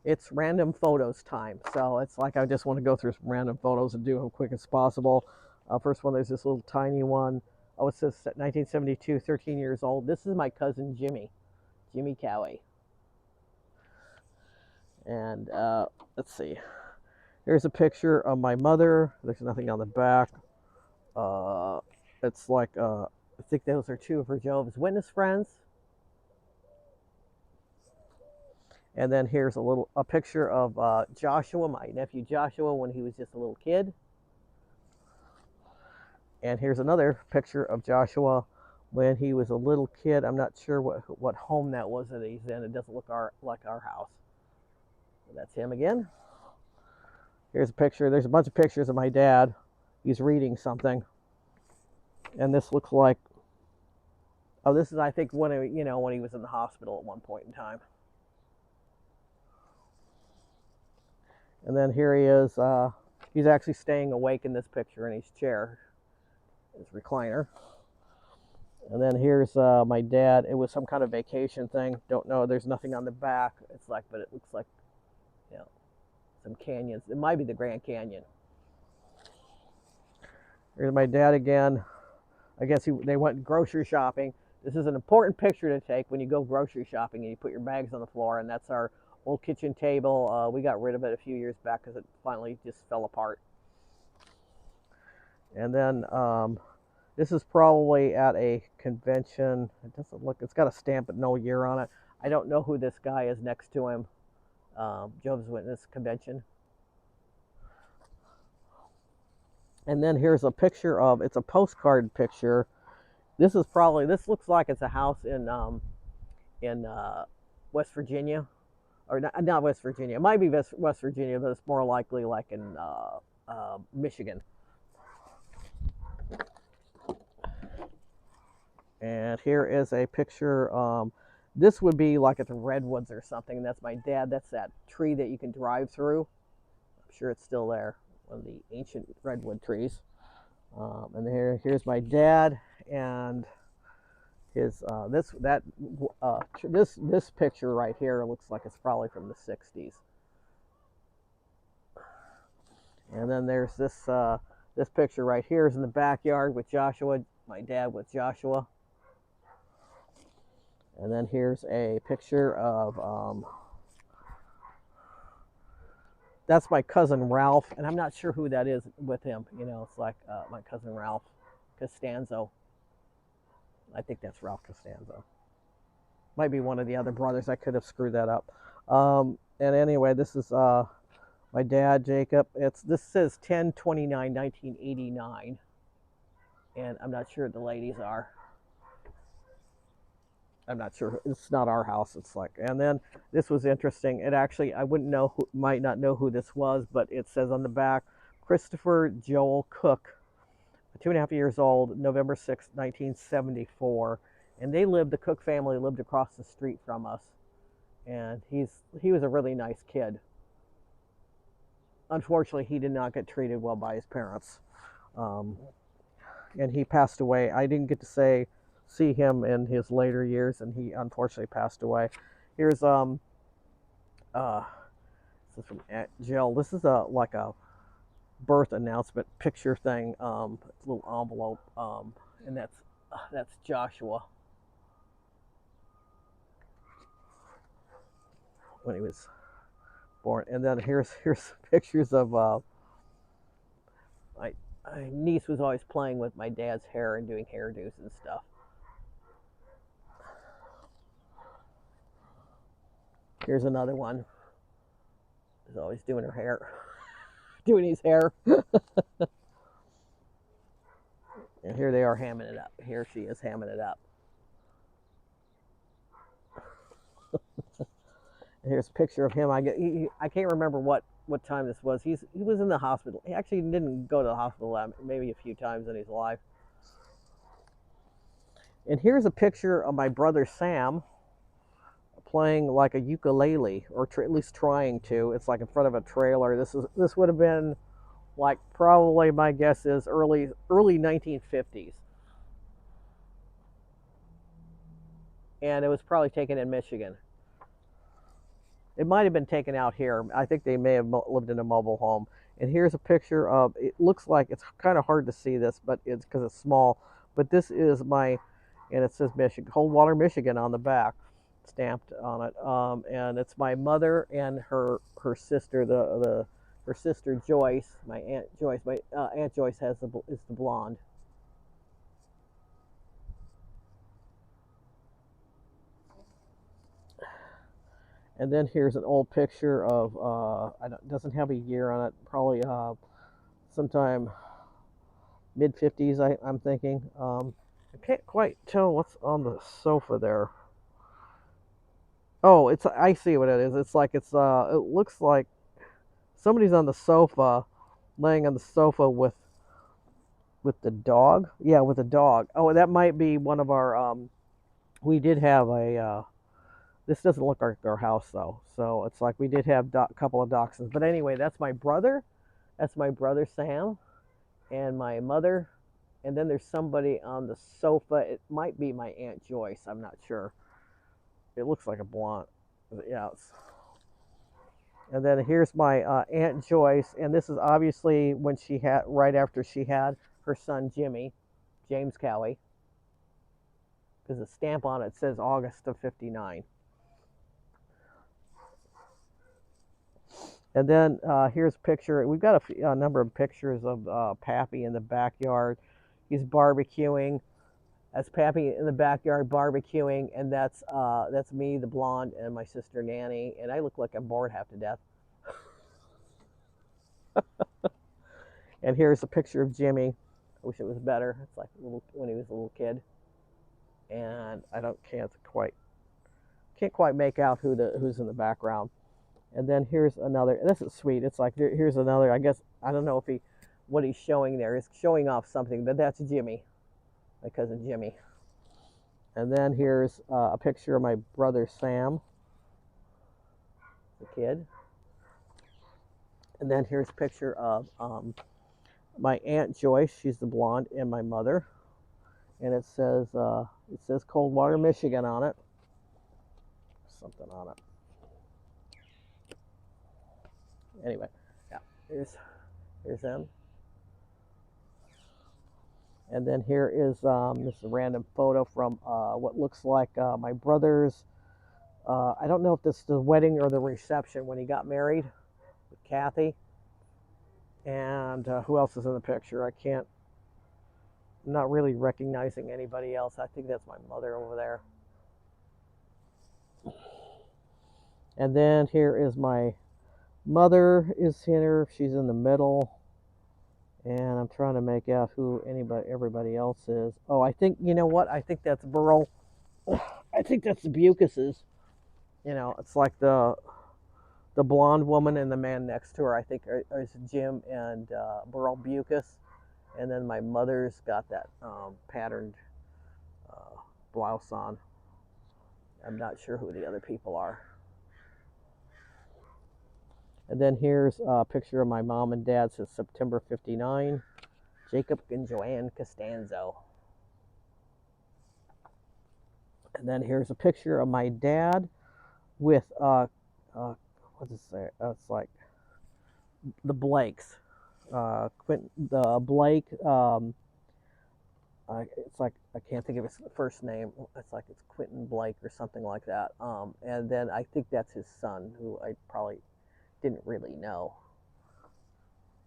it's random photos time. So it's like I just want to go through some random photos and do them quick as possible. First one, there's this little tiny one. Oh, it says 1972, 13 years old. This is my cousin Jimmy Cowie. And let's see. Here's a picture of my mother. There's nothing on the back. It's like, I think those are two of her Jehovah's Witness friends. And then here's a picture of Joshua, my nephew Joshua, when he was just a little kid. And here's another picture of Joshua when he was a little kid. I'm not sure what home that was that he's in. It doesn't look like our house. So that's him again. Here's a picture. There's a bunch of pictures of my dad. He's reading something. And this looks like, oh, this is, I think, when he was in the hospital at one point in time. And then here he is. He's actually staying awake in this picture in his chair, his recliner. And then here's my dad. It was some kind of vacation thing. Don't know. There's nothing on the back. It's like, but it looks like, some canyons. It might be the Grand Canyon. Here's my dad again. I guess they went grocery shopping. This is an important picture to take when you go grocery shopping and you put your bags on the floor, and that's our old kitchen table. We got rid of it a few years back because it finally just fell apart. And then this is probably at a convention. It doesn't look, it's got a stamp but no year on it. I don't know who this guy is next to him. Jehovah's Witness convention. And then here's a picture of, it's a postcard picture. This looks like it's a house in West Virginia, or not West Virginia. It might be West Virginia, but it's more likely like in Michigan. And here is a picture. This would be like at the Redwoods or something. That's my dad. That's that tree that you can drive through. I'm sure it's still there. One of the ancient redwood trees. And here's my dad, and his this picture right here looks like it's probably from the 60s. And then there's this picture right here is in the backyard with Joshua, my dad with Joshua. And then here's a picture of that's my cousin Ralph, and I'm not sure who that is with him. It's like my cousin Ralph Costanzo. I think that's Ralph Costanzo. Might be one of the other brothers. I could have screwed that up. And anyway, this is my dad, Jacob. This says 10/29/1989, and I'm not sure what the ladies are. I'm not sure. It's not our house. It's like, and then this was interesting. It actually, I might not know who this was, but it says on the back, Christopher Joel Cook, 2.5 years old, November 6, 1974. And the Cook family lived across the street from us. And he was a really nice kid. Unfortunately, he did not get treated well by his parents. And he passed away. I didn't get to see him in his later years, and he unfortunately passed away. Here's this is from Aunt Jill. This is like a birth announcement picture thing. It's a little envelope, and that's Joshua when he was born. And then here's pictures of my niece was always playing with my dad's hair and doing hairdos and stuff. Here's another one. He's always doing her hair, doing his hair. And here they are hamming it up. Here she is hamming it up. And here's a picture of him. I can't remember what time this was. He was in the hospital. He actually didn't go to the hospital maybe a few times in his life. And here's a picture of my brother Sam playing like a ukulele, or at least trying to. It's like in front of a trailer. This would have been like, probably my guess is early 1950s. And it was probably taken in Michigan. It might have been taken out here. I think they may have lived in a mobile home. And here's a picture of, it looks like, it's kind of hard to see this, but it's because it's small. But this is my, and it says Michigan, Coldwater, Michigan on the back, stamped on it. And it's my mother and her sister, her sister Joyce, my Aunt Joyce. My Aunt Joyce is the blonde. And then here's an old picture of, it doesn't have a year on it, probably sometime mid 50s, I'm thinking. I can't quite tell what's on the sofa there. Oh, I see what it is. It looks like somebody's on the sofa, laying on the sofa with the dog. Yeah, with the dog. Oh, that might be one of our, we did have a, this doesn't look like our house though. So it's like we did have a couple of dachshunds. But anyway, that's my brother. That's my brother Sam and my mother. And then there's somebody on the sofa. It might be my Aunt Joyce. I'm not sure. It looks like a blonde. Yeah. And then here's my Aunt Joyce. And this is obviously when she had, right after she had her son Jimmy, James Cowie. Because the stamp on it says August of '59. And then here's a picture. We've got a number of pictures of Pappy in the backyard. He's barbecuing. That's Pappy in the backyard barbecuing, and that's me, the blonde, and my sister Nanny. And I look like I'm bored half to death. And here's a picture of Jimmy. I wish it was better. It's like when he was a little kid. And I can't quite make out who's in the background. And then here's another. This is sweet. It's like here's another. I guess I don't know if what he's showing there is showing off something, but that's Jimmy, my cousin Jimmy. And then here's a picture of my brother Sam, the kid. And then here's a picture of my Aunt Joyce. She's the blonde, and my mother. And it says Coldwater, Michigan on it. Something on it. Anyway, yeah, here's them. And then here is this is a random photo from what looks like my brother's. I don't know if this is the wedding or the reception when he got married with Kathy. And who else is in the picture? I'm not really recognizing anybody else. I think that's my mother over there. And then here is my mother is here. She's in the middle. And I'm trying to make out who everybody else is. Oh, I think, you know what? I think that's Burl. I think that's the Bukoses. You know, it's like the blonde woman and the man next to her. I think is Jim and Burl Bukos. And then my mother's got that patterned blouse on. I'm not sure who the other people are. And then here's a picture of my mom and dad. It says September '59. Jacob and Joanne Costanzo. And then here's a picture of my dad with what is it? It's like the Blakes. Blake. It's like I can't think of his first name. It's like it's Quinton Blake or something like that. And then I think that's his son, who I probably didn't really know.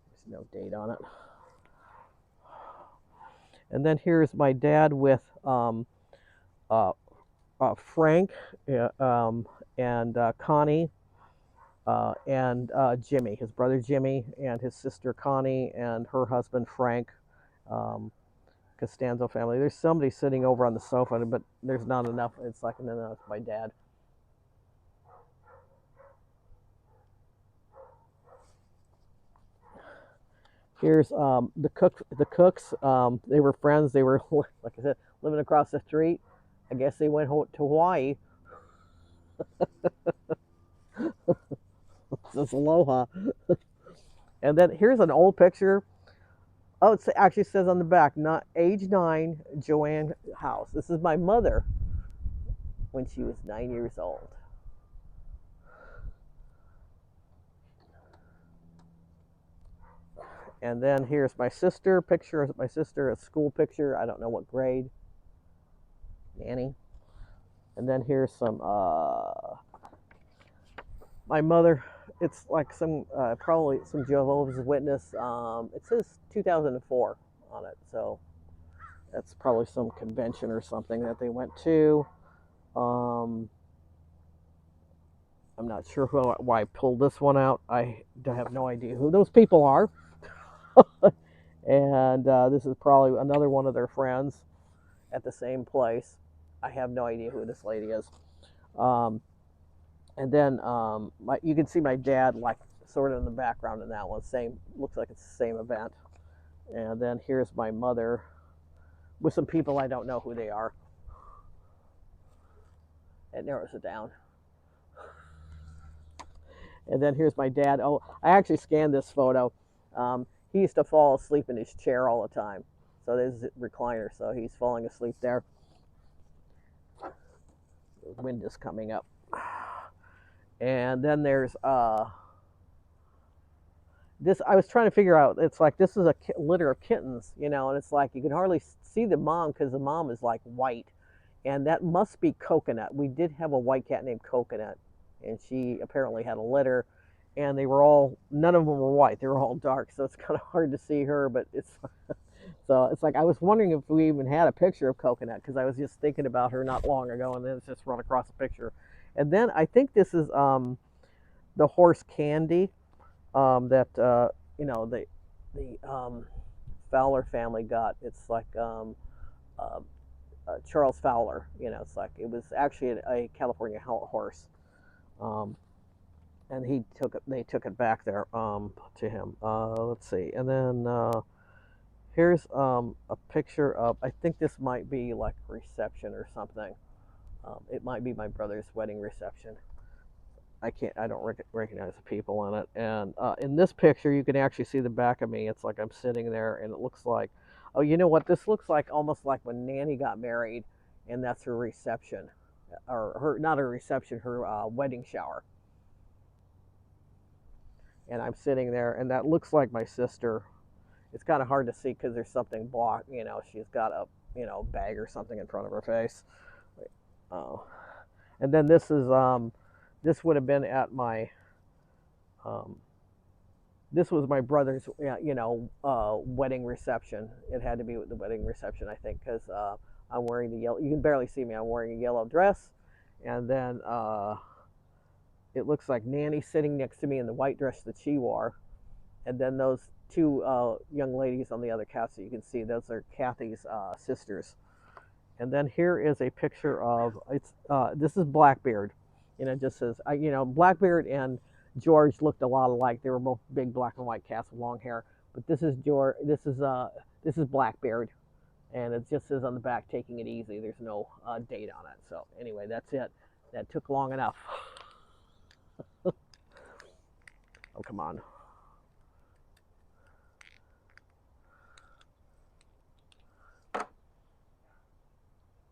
There's no date on it. And then here's my dad with Frank and Connie and Jimmy, his brother Jimmy, and his sister Connie and her husband Frank. Costanzo family. There's somebody sitting over on the sofa, but there's not enough. It's like, no, it's my dad. Here's the cooks. They were friends. They were, like I said, living across the street. I guess they went to Hawaii. This aloha. And then here's an old picture. Oh, it actually says on the back, not age 9, Joanne House. This is my mother when she was 9 years old. And then here's my sister, picture of my sister, a school picture. I don't know what grade. Nanny. And then here's some, my mother. It's like some, probably some Jehovah's Witness. It says 2004 on it. So that's probably some convention or something that they went to. I'm not sure why I pulled this one out. I have no idea who those people are. And this is probably another one of their friends at the same place. I have no idea who this lady is. And then you can see my dad like sort of in the background in that one. Same, looks like it's the same event. And then here's my mother with some people I don't know who they are. It narrows it down. And then here's my dad. Oh, I actually scanned this photo. He used to fall asleep in his chair all the time. So there's a recliner, so he's falling asleep there. The wind is coming up. And then there's this. I was trying to figure out. It's like this is a litter of kittens, you know, and it's like you can hardly see the mom because the mom is like white, and that must be Coconut. We did have a white cat named Coconut, and she apparently had a litter, and they were all, none of them were white. They were all dark, so it's kind of hard to see her. But it's so it's like I was wondering if we even had a picture of Coconut because I was just thinking about her not long ago, and then it's just run across a picture. And then I think this is the horse Candy that you know the Fowler family got. It's like Charles Fowler. You know, it's like it was actually a California horse, and they took it back there to him. Let's see, and then here's a picture of, I think this might be like a reception or something. It might be my brother's wedding reception. I don't recognize the people in it. And in this picture, you can actually see the back of me. It's like I'm sitting there, and it looks like, oh, you know what? This looks like almost like when Nanny got married, and that's her reception, or her, not her reception, her wedding shower. And I'm sitting there, and that looks like my sister. It's kind of hard to see because there's something blocked. You know, she's got a bag or something in front of her face. Oh, and then this is this would have been at my this was my brother's wedding reception. It had to be with the wedding reception, I think, because I'm wearing the yellow. You can barely see me. I'm wearing a yellow dress, and then it looks like Nanny sitting next to me in the white dress that she wore, and then those two young ladies on the other couch that you can see. Those are Kathy's sisters. And then here is a picture of, this is Blackbeard. You know, it just says, Blackbeard and George looked a lot alike. They were both big black and white cats with long hair. But this is this is Blackbeard, and it just says on the back, "Taking it easy." There's no date on it. So anyway, that's it. That took long enough. Oh, come on.